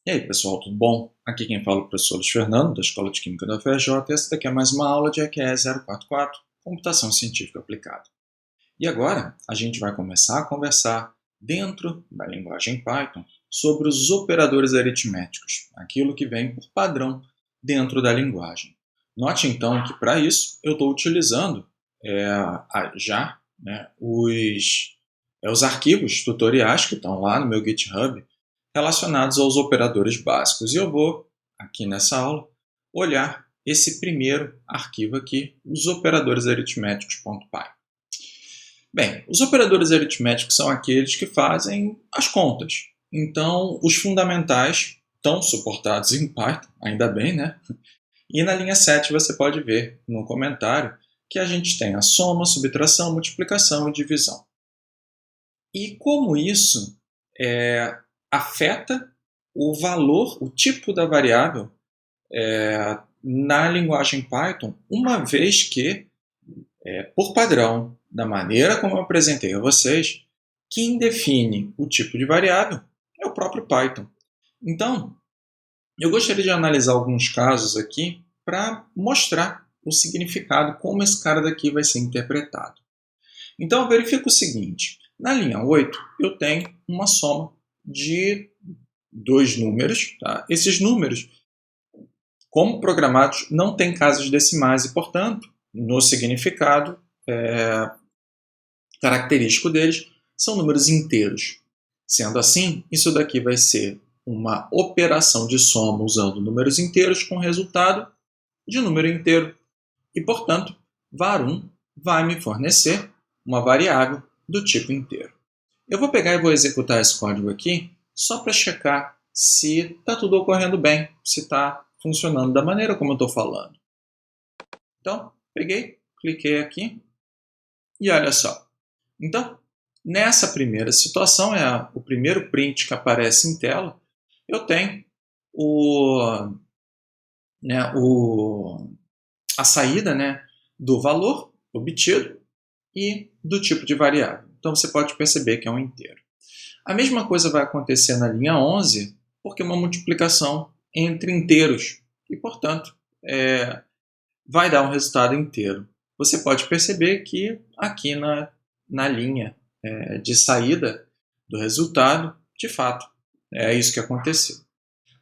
E aí, pessoal, tudo bom? Aqui quem fala é o professor Luiz Fernando, da Escola de Química da UFRJ, e essa daqui é mais uma aula de EQE 044, Computação Científica Aplicada. E agora, a gente vai começar a conversar dentro da linguagem Python sobre os operadores aritméticos, aquilo que vem por padrão dentro da linguagem. Note então que para isso eu estou utilizando os arquivos tutoriais que estão lá no meu GitHub relacionados aos operadores básicos. E eu vou, aqui nessa aula, olhar esse primeiro arquivo aqui, os operadores aritméticos.py. Bem, os operadores aritméticos são aqueles que fazem as contas. Então, os fundamentais estão suportados em Python, ainda bem, né? E na linha 7 você pode ver no comentário que a gente tem a soma, subtração, multiplicação e divisão. E como isso afeta o valor, o tipo da variável na linguagem Python, uma vez que, por padrão, da maneira como eu apresentei a vocês, quem define o tipo de variável é o próprio Python. Então, eu gostaria de analisar alguns casos aqui para mostrar o significado, como esse cara daqui vai ser interpretado. Então, eu verifico o seguinte. Na linha 8, eu tenho uma soma de dois números. Tá? Esses números, como programados, não têm casas decimais e, portanto, no significado característico deles, são números inteiros. Sendo assim, isso daqui vai ser uma operação de soma usando números inteiros com resultado de número inteiro. E, portanto, var1 vai me fornecer uma variável do tipo inteiro. Eu vou pegar e vou executar esse código aqui só para checar se está tudo ocorrendo bem, se está funcionando da maneira como eu estou falando. Então, peguei, cliquei aqui e olha só. Então, nessa primeira situação, o primeiro print que aparece em tela, eu tenho a saída do valor obtido e do tipo de variável. Então, você pode perceber que é um inteiro. A mesma coisa vai acontecer na linha 11, porque é uma multiplicação entre inteiros e, portanto, vai dar um resultado inteiro. Você pode perceber que aqui na linha de saída do resultado, de fato, é isso que aconteceu.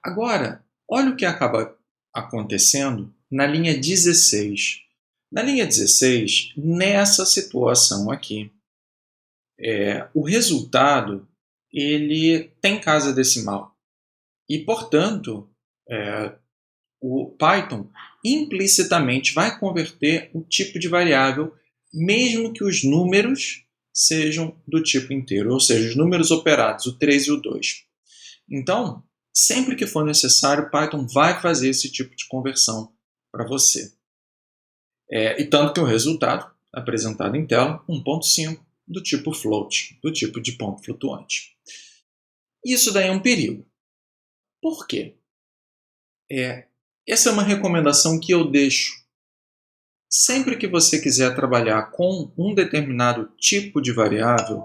Agora, olha o que acaba acontecendo na linha 16. Na linha 16, nessa situação aqui, o resultado ele tem casa decimal. E, portanto, o Python implicitamente vai converter o tipo de variável, mesmo que os números sejam do tipo inteiro, ou seja, os números operados, o 3 e o 2. Então, sempre que for necessário, o Python vai fazer esse tipo de conversão para você. E tanto que o resultado, apresentado em tela, 1.5, do tipo float, do tipo de ponto flutuante. Isso daí é um perigo. Por quê? Essa é uma recomendação que eu deixo. Sempre que você quiser trabalhar com um determinado tipo de variável,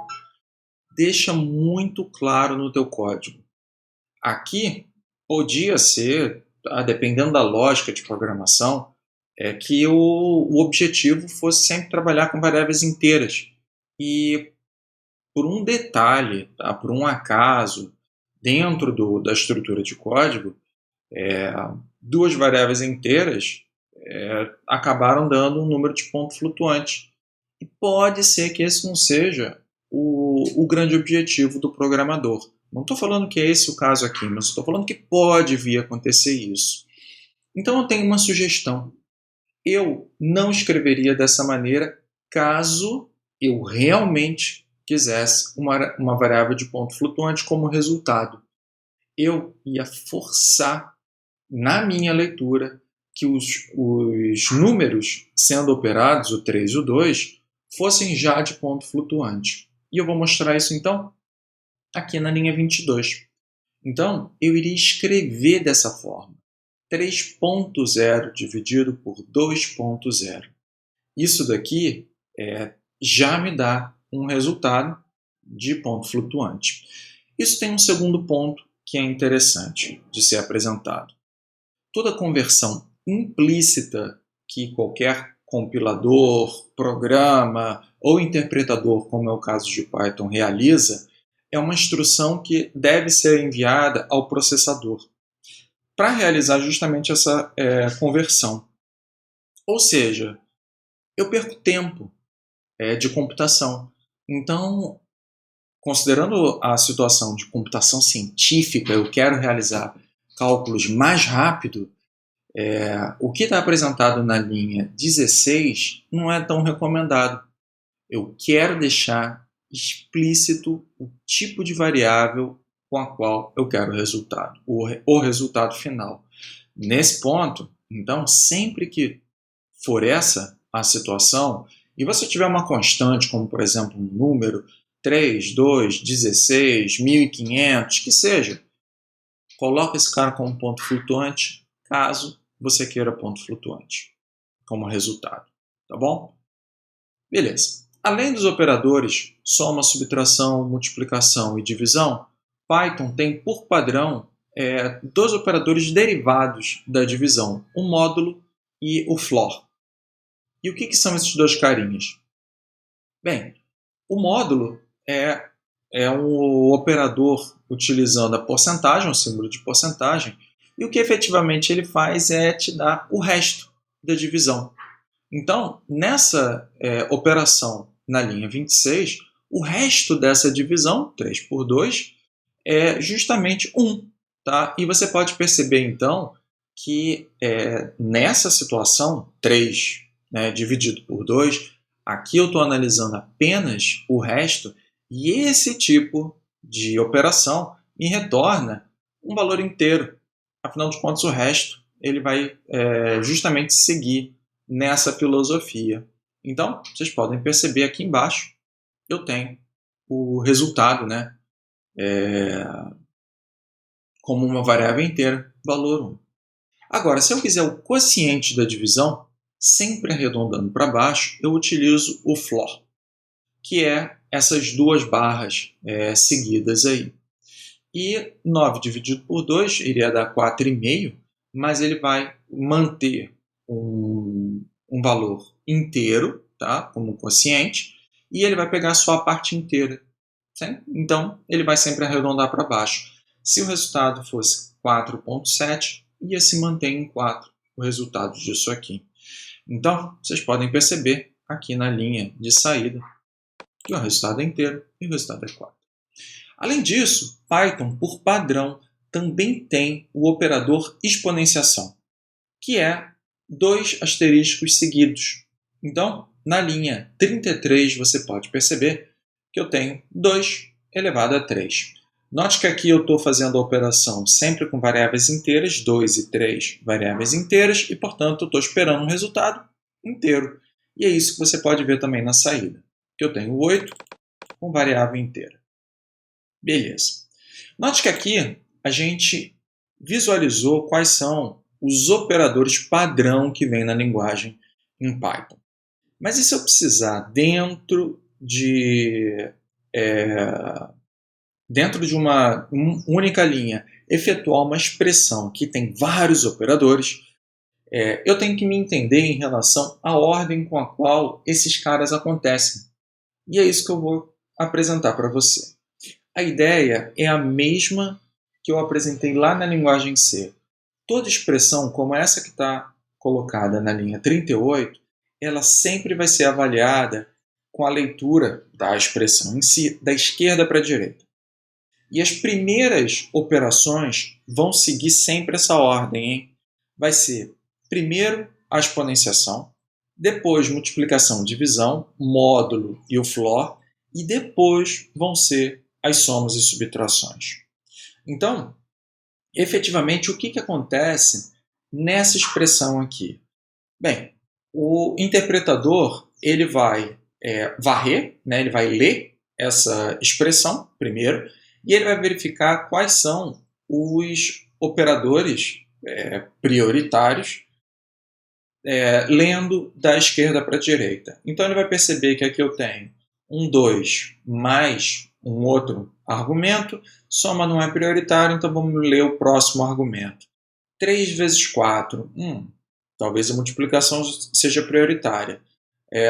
deixa muito claro no teu código. Aqui, podia ser, dependendo da lógica de programação, que o objetivo fosse sempre trabalhar com variáveis inteiras. E por um detalhe, por um acaso, dentro da estrutura de código, duas variáveis inteiras acabaram dando um número de ponto flutuante. E pode ser que esse não seja o grande objetivo do programador. Não estou falando que é esse o caso aqui, mas estou falando que pode vir a acontecer isso. Então eu tenho uma sugestão. Eu não escreveria dessa maneira caso eu realmente quisesse uma variável de ponto flutuante como resultado. Eu ia forçar na minha leitura que os números sendo operados, o 3 e o 2, fossem já de ponto flutuante. E eu vou mostrar isso então aqui na linha 22. Então, eu iria escrever dessa forma. 3.0 dividido por 2.0. Isso daqui já me dá um resultado de ponto flutuante. Isso tem um segundo ponto que é interessante de ser apresentado? Toda conversão implícita que qualquer compilador, programa ou interpretador, como é o caso de Python, realiza, é uma instrução que deve ser enviada ao processador para realizar justamente essa conversão. Ou seja, eu perco tempo de computação. Então, considerando a situação de computação científica, eu quero realizar cálculos mais rápido, o que está apresentado na linha 16 não é tão recomendado. Eu quero deixar explícito o tipo de variável com a qual eu quero o resultado, o resultado final. Nesse ponto, então, sempre que for essa a situação, e você tiver uma constante, como por exemplo um número 3, 2, 16, 1500, que seja, coloca esse cara como ponto flutuante, caso você queira ponto flutuante como resultado, tá bom? Beleza. Além dos operadores soma, subtração, multiplicação e divisão, Python tem por padrão dois operadores derivados da divisão, o módulo e o floor. E o que são esses dois carinhas? Bem, o módulo é um operador utilizando a porcentagem, o símbolo de porcentagem, e o que efetivamente ele faz é te dar o resto da divisão. Então, nessa operação na linha 26, o resto dessa divisão, 3 por 2, é justamente 1. Tá? E você pode perceber, então, que nessa situação, 3 dividido por 2, aqui eu estou analisando apenas o resto, e esse tipo de operação me retorna um valor inteiro. Afinal de contas, o resto ele vai justamente seguir nessa filosofia. Então, vocês podem perceber aqui embaixo, eu tenho o resultado, como uma variável inteira, valor 1. Agora, se eu quiser o quociente da divisão, sempre arredondando para baixo, eu utilizo o floor, que é essas duas barras seguidas aí. E 9 dividido por 2 iria dar 4,5, mas ele vai manter um valor inteiro, tá? Como quociente, e ele vai pegar só a parte inteira. Certo? Então, ele vai sempre arredondar para baixo. Se o resultado fosse 4,7, ia se manter em 4 o resultado disso aqui. Então, vocês podem perceber aqui na linha de saída que o resultado é inteiro e o resultado é 4. Além disso, Python, por padrão, também tem o operador exponenciação, que é 2 asterísticos seguidos. Então, na linha 33, você pode perceber que eu tenho 2 elevado a 3. Note que aqui eu estou fazendo a operação sempre com variáveis inteiras, 2 e 3 variáveis inteiras, e, portanto, eu estou esperando um resultado inteiro. E é isso que você pode ver também na saída, que eu tenho 8 com variável inteira. Beleza. Note que aqui a gente visualizou quais são os operadores padrão que vem na linguagem em Python. Mas e se eu precisar, dentro de uma única linha, efetuar uma expressão que tem vários operadores, eu tenho que me entender em relação à ordem com a qual esses caras acontecem. E é isso que eu vou apresentar para você. A ideia é a mesma que eu apresentei lá na linguagem C. Toda expressão como essa que está colocada na linha 38, ela sempre vai ser avaliada com a leitura da expressão em si, da esquerda para a direita. E as primeiras operações vão seguir sempre essa ordem, hein? Vai ser primeiro a exponenciação, depois multiplicação, divisão, módulo e o floor, e depois vão ser as somas e subtrações. Então, efetivamente, o que acontece nessa expressão aqui? Bem, o interpretador ele vai varrer, ele vai ler essa expressão primeiro, e ele vai verificar quais são os operadores prioritários lendo da esquerda para a direita. Então ele vai perceber que aqui eu tenho um 2 mais um outro argumento, soma não é prioritário, então vamos ler o próximo argumento. 3 vezes 4, talvez a multiplicação seja prioritária.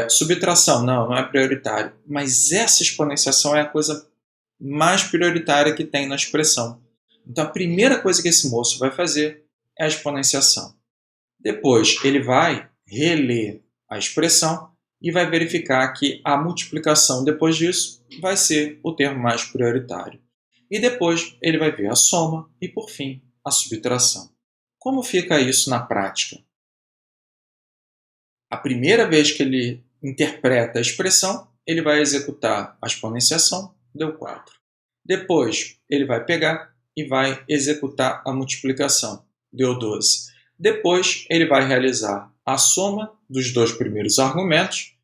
Subtração, não é prioritário. Mas essa exponenciação é a coisa mais prioritária que tem na expressão. Então a primeira coisa que esse moço vai fazer é a exponenciação. Depois ele vai reler a expressão e vai verificar que a multiplicação depois disso vai ser o termo mais prioritário. E depois ele vai ver a soma e, por fim, a subtração. Como fica isso na prática? A primeira vez que ele interpreta a expressão, ele vai executar a exponenciação, deu 4. Depois, ele vai pegar e vai executar a multiplicação, deu 12. Depois, ele vai realizar a soma dos dois primeiros argumentos,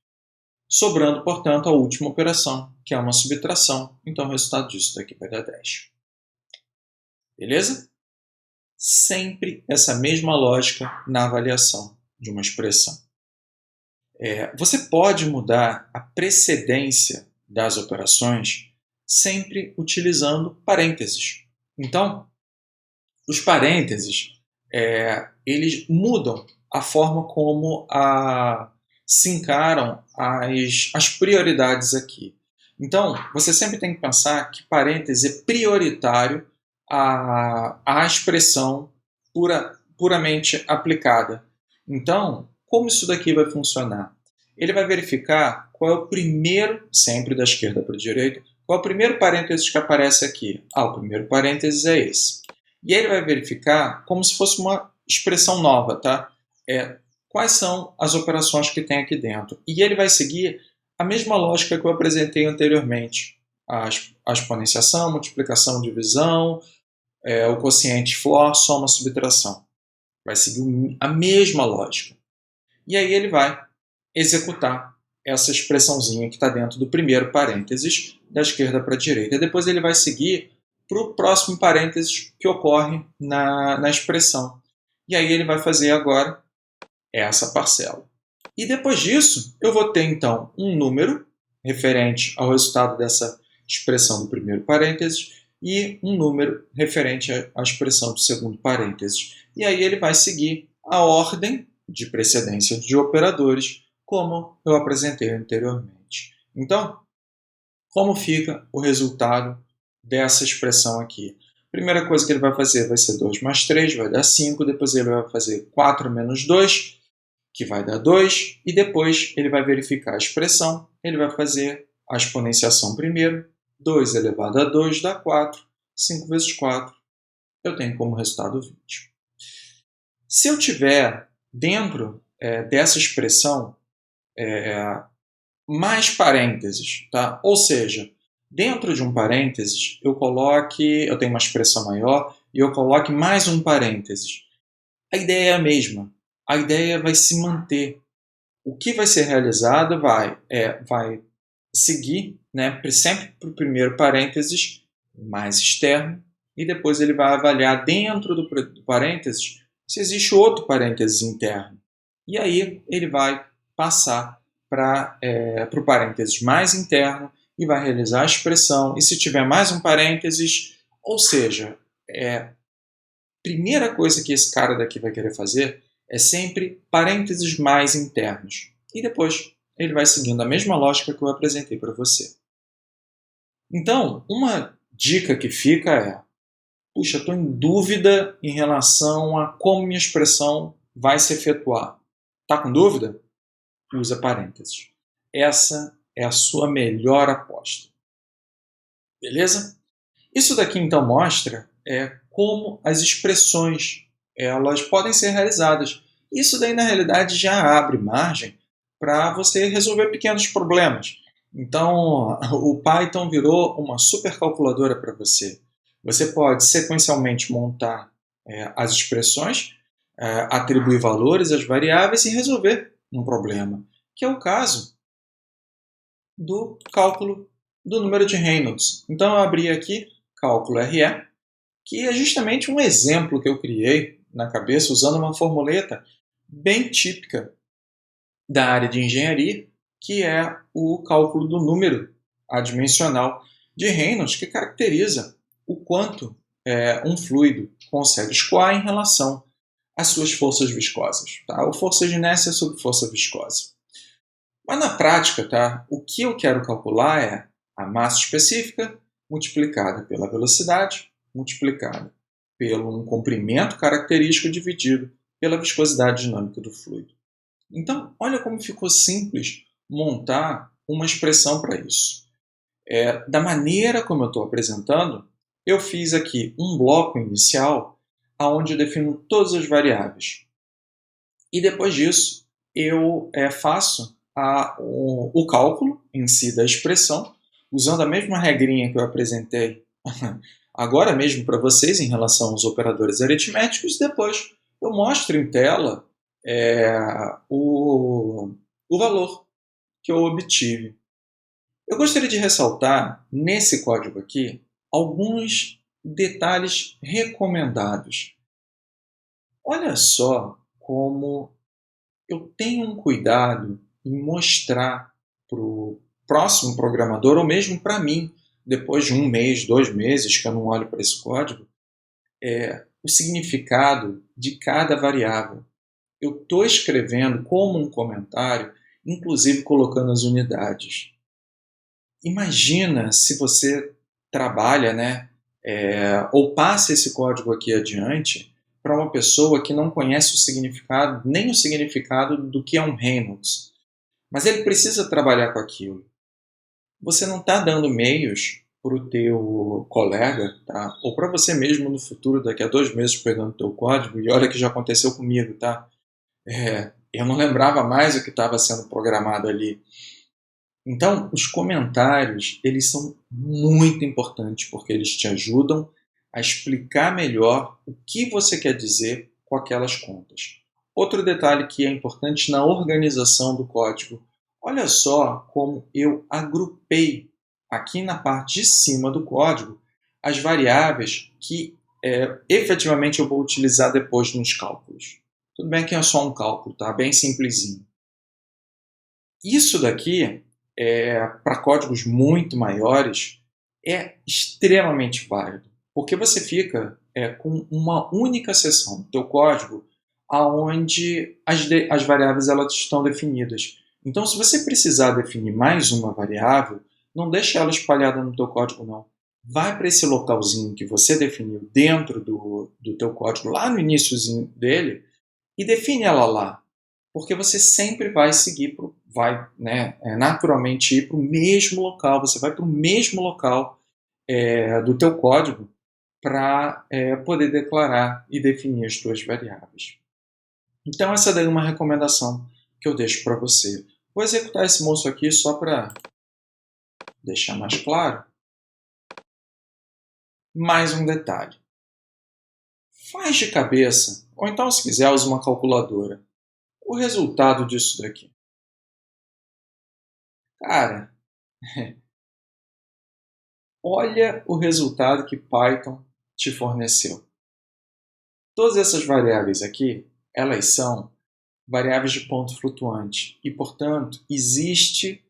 sobrando, portanto, a última operação, que é uma subtração. Então, o resultado disso daqui vai dar 10. Beleza? Sempre essa mesma lógica na avaliação de uma expressão. Você pode mudar a precedência das operações sempre utilizando parênteses. Então, os parênteses eles mudam a forma como se encaram as prioridades aqui. Então, você sempre tem que pensar que parêntese é prioritário à expressão puramente aplicada. Então, como isso daqui vai funcionar? Ele vai verificar qual é o primeiro, sempre da esquerda para a direita, qual é o primeiro parênteses que aparece aqui. O primeiro parênteses é esse. E ele vai verificar como se fosse uma expressão nova, tá? Quais são as operações que tem aqui dentro. E ele vai seguir a mesma lógica que eu apresentei anteriormente. A exponenciação, multiplicação, divisão, o quociente FLOR, soma, subtração. Vai seguir a mesma lógica. E aí ele vai executar essa expressãozinha que está dentro do primeiro parênteses da esquerda para a direita. E depois ele vai seguir para o próximo parênteses que ocorre na expressão. E aí ele vai fazer agora essa parcela. E depois disso, eu vou ter então um número referente ao resultado dessa expressão do primeiro parênteses e um número referente à expressão do segundo parênteses. E aí ele vai seguir a ordem de precedência de operadores, como eu apresentei anteriormente. Então, como fica o resultado dessa expressão aqui? Primeira coisa que ele vai fazer vai ser 2 mais 3, vai dar 5. Depois ele vai fazer 4 menos 2, que vai dar 2. E depois ele vai verificar a expressão. Ele vai fazer a exponenciação primeiro. 2 elevado a 2 dá 4. 5 vezes 4, eu tenho como resultado 20. Se eu tiver dentro dessa expressão mais parênteses, tá? Ou seja, dentro de um parênteses eu tenho uma expressão maior e eu coloque mais um parênteses. A ideia é a mesma. A ideia vai se manter. O que vai ser realizado vai seguir, né, sempre para o primeiro parênteses mais externo e depois ele vai avaliar dentro do parênteses se existe outro parênteses interno. E aí ele vai passar para o parênteses mais interno e vai realizar a expressão. E se tiver mais um parênteses, ou seja, primeira coisa que esse cara daqui vai querer fazer é sempre parênteses mais internos. E depois ele vai seguindo a mesma lógica que eu apresentei para você. Então, uma dica que fica é: puxa, estou em dúvida em relação a como minha expressão vai se efetuar. Está com dúvida? Usa parênteses. Essa é a sua melhor aposta. Beleza? Isso daqui então mostra como as expressões elas podem ser realizadas. Isso daí na realidade já abre margem para você resolver pequenos problemas. Então o Python virou uma supercalculadora para você. Você pode sequencialmente montar as expressões, atribuir valores às variáveis e resolver um problema, que é o caso do cálculo do número de Reynolds. Então eu abri aqui cálculo RE, que é justamente um exemplo que eu criei na cabeça usando uma formuleta bem típica da área de engenharia, que é o cálculo do número adimensional. de Reynolds que caracteriza o quanto um fluido consegue escoar em relação às suas forças viscosas. Tá? Ou força de inércia sobre força viscosa. Mas na prática, tá? O que eu quero calcular é a massa específica multiplicada pela velocidade, multiplicada pelo um comprimento característico dividido pela viscosidade dinâmica do fluido. Então, olha como ficou simples montar uma expressão para isso. Da maneira como eu estou apresentando, eu fiz aqui um bloco inicial onde eu defino todas as variáveis. E depois disso, eu faço o cálculo em si da expressão, usando a mesma regrinha que eu apresentei agora mesmo para vocês em relação aos operadores aritméticos. Depois eu mostro em tela o valor que eu obtive. Eu gostaria de ressaltar nesse código aqui alguns detalhes recomendados. Olha só como eu tenho um cuidado em mostrar para o próximo programador, ou mesmo para mim, depois de 1 mês, 2 meses que eu não olho para esse código, o significado de cada variável. Eu estou escrevendo como um comentário, inclusive colocando as unidades. Imagina se você trabalha, ou passa esse código aqui adiante para uma pessoa que não conhece o significado, nem o significado do que é um Reynolds. Mas ele precisa trabalhar com aquilo. Você não está dando meios para o teu colega, tá? Ou para você mesmo no futuro, daqui a 2 meses, pegando o teu código, e olha que já aconteceu comigo, tá? Eu não lembrava mais o que estava sendo programado ali. Então, os comentários, eles são muito importantes, porque eles te ajudam a explicar melhor o que você quer dizer com aquelas contas. Outro detalhe que é importante na organização do código. Olha só como eu agrupei aqui na parte de cima do código as variáveis que efetivamente eu vou utilizar depois nos cálculos. Tudo bem que é só um cálculo, tá? Bem simplesinho. Isso daqui, para códigos muito maiores, é extremamente válido, porque você fica com uma única seção do teu código onde as variáveis elas estão definidas. Então, se você precisar definir mais uma variável, não deixe ela espalhada no teu código, não. Vai para esse localzinho que você definiu dentro do teu código, lá no iniciozinho dele, e define ela lá. Porque você sempre vai seguir, naturalmente ir para o mesmo local, você vai para o mesmo local do teu código para poder declarar e definir as tuas variáveis. Então essa daí é uma recomendação que eu deixo para você. Vou executar esse moço aqui só para deixar mais claro. Mais um detalhe. Faz de cabeça, ou então se quiser use uma calculadora, o resultado disso daqui. Cara, olha o resultado que Python te forneceu. Todas essas variáveis aqui, elas são variáveis de ponto flutuante e, portanto, existe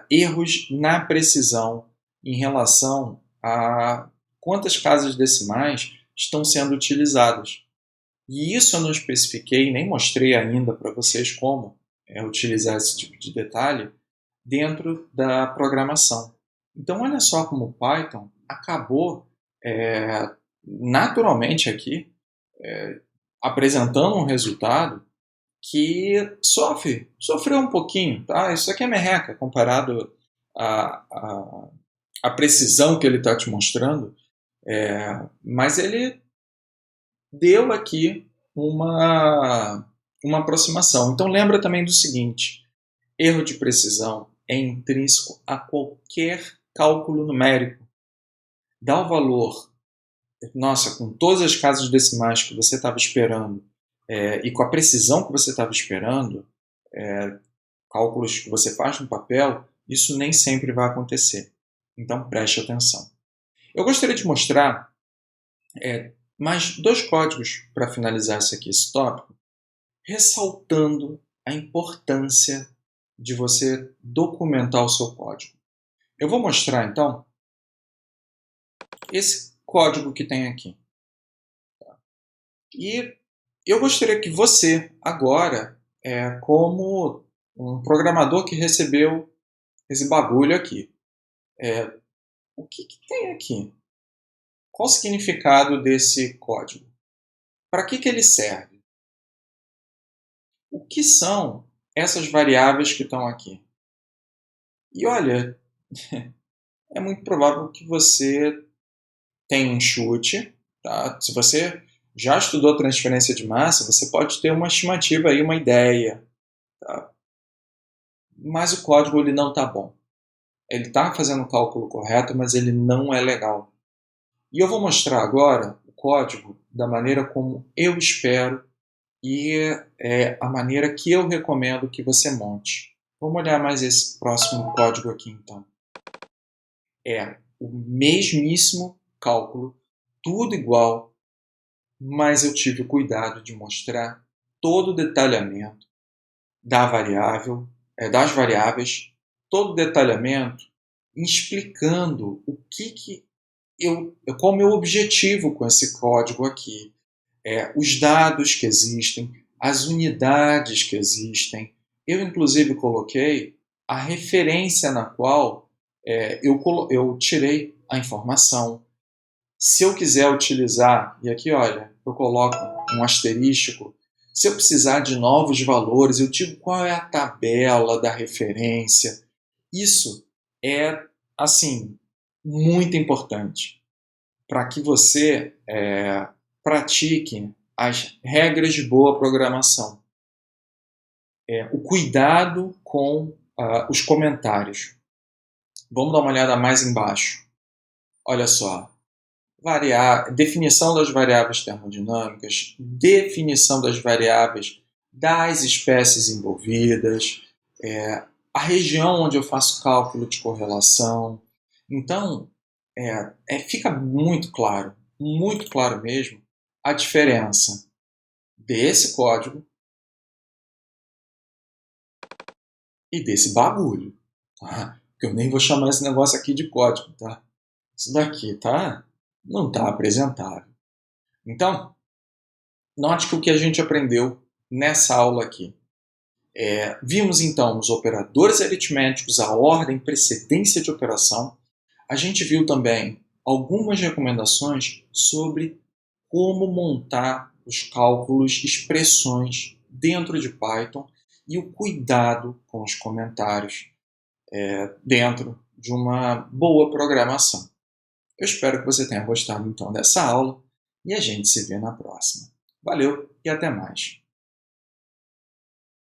erros na precisão em relação a quantas casas decimais estão sendo utilizadas. E isso eu não especifiquei, nem mostrei ainda para vocês como utilizar esse tipo de detalhe dentro da programação. Então, olha só como o Python acabou naturalmente aqui apresentando um resultado que sofreu um pouquinho. Tá? Isso aqui é merreca comparado à precisão que ele está te mostrando, mas ele deu aqui uma aproximação. Então, lembra também do seguinte: erro de precisão é intrínseco a qualquer cálculo numérico. Dá o valor, com todas as casas decimais que você estava esperando e com a precisão que você estava esperando, cálculos que você faz no papel, isso nem sempre vai acontecer. Então preste atenção. Eu gostaria de mostrar mais 2 códigos para finalizar esse tópico, ressaltando a importância de você documentar o seu código. Eu vou mostrar, então, esse código que tem aqui. E eu gostaria que você, agora, como um programador que recebeu esse bagulho aqui, o que tem aqui? Qual o significado desse código? Para que ele serve? O que são essas variáveis que estão aqui? E olha, é muito provável que você tenha um chute, tá? Se você já estudou transferência de massa, você pode ter uma estimativa aí, uma ideia, tá? Mas o código ele não está bom. Ele está fazendo o cálculo correto, mas ele não é legal. E eu vou mostrar agora o código da maneira como eu espero e é a maneira que eu recomendo que você monte. Vamos olhar mais esse próximo código aqui, então. É o mesmíssimo cálculo, tudo igual, mas eu tive o cuidado de mostrar todo o detalhamento da variável, das variáveis, todo o detalhamento, explicando qual é o meu objetivo com esse código aqui, os dados que existem, as unidades que existem. Eu, inclusive, coloquei a referência na qual eu tirei a informação. Se eu quiser utilizar, e aqui olha, eu coloco um asterístico, se eu precisar de novos valores, eu digo qual é a tabela da referência. Isso é, assim, muito importante para que você pratique as regras de boa programação. O cuidado com os comentários. Vamos dar uma olhada mais embaixo. Olha só. Definição das variáveis termodinâmicas, definição das variáveis das espécies envolvidas, a região onde eu faço cálculo de correlação. Então, fica muito claro mesmo, a diferença desse código e desse bagulho. Tá? Porque eu nem vou chamar esse negócio aqui de código. Tá? Isso daqui não está apresentável. Então, note que o que a gente aprendeu nessa aula aqui. Vimos então os operadores aritméticos, a ordem, precedência de operação. A gente viu também algumas recomendações sobre como montar os cálculos, expressões dentro de Python e o cuidado com os comentários dentro de uma boa programação. Eu espero que você tenha gostado então dessa aula e a gente se vê na próxima. Valeu e até mais!